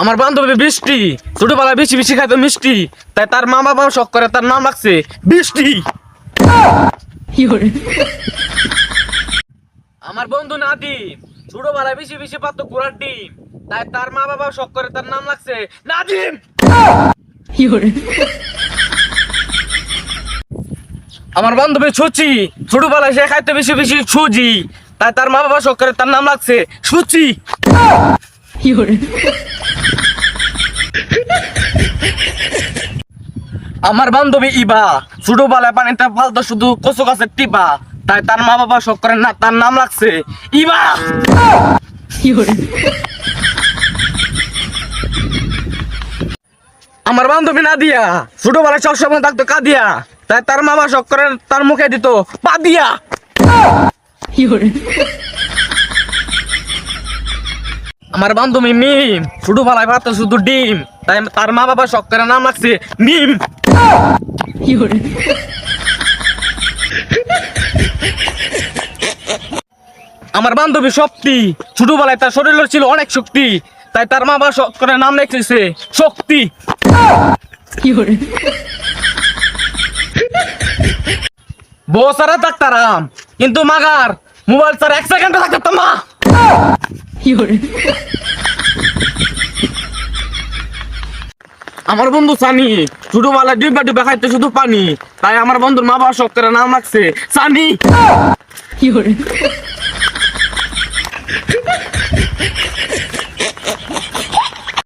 আমার বান্ধবী বৃষ্টি ছোটবেলায় বেশি বেশি খাইতো মিষ্টি, তাই তার মা বাবা শখ করে তার নাম রাখছে বৃষ্টি। আমার বন্ধু নাদিম ছোটবেলায় বেশি বেশি পাত ঘোড়ার ডিম, তাই তার মা বাবা শখ করে তার নাম রাখছে নাদিম। আমার বান্ধবী সুচি ছোটবেলায় সে খাইতে বেশি বেশি সুজি, তাই তার মা বাবা শখ করে তার নাম রাখছে সুচি। আমার বান্ধবী ইবা ছোটবেলায় পানিতে ফালতো শুধু কচু গাছের টিপা, তাই তার মা বাবা শখ করে না তার নাম রাখছে ইবা। আমার বান্ধবী নাদিয়া ছোটবেলায় সবসময় থাকতো কাদিয়া, তাই তার মামা শখ করে তার মুখে দিত পাদিয়া। আমার বান্ধবী মিম ছোটবেলায় ভাত শুধু ডিম, তাই তার মা বাবা শখ করে নাম রাখছে মিম। আমার বান্ধবী শক্তি ছোটবেলায় তার শরীরের ছিল অনেক শক্তি, তাই তার মা বাবা শখ করে নাম রেখেছে শক্তি। বউ সারা থাকতাম কিন্তু মাগার মোবাইল ছাড়া 1 সেকেন্ড থাকতাম মা। আমার বন্ধু সানি ছোটবেলায় ডিব্বা ডিব্বা খাইতে শুধু পানি, তাই আমার বন্ধুর মা বাবা শখ করে নাম রাখছে সানি।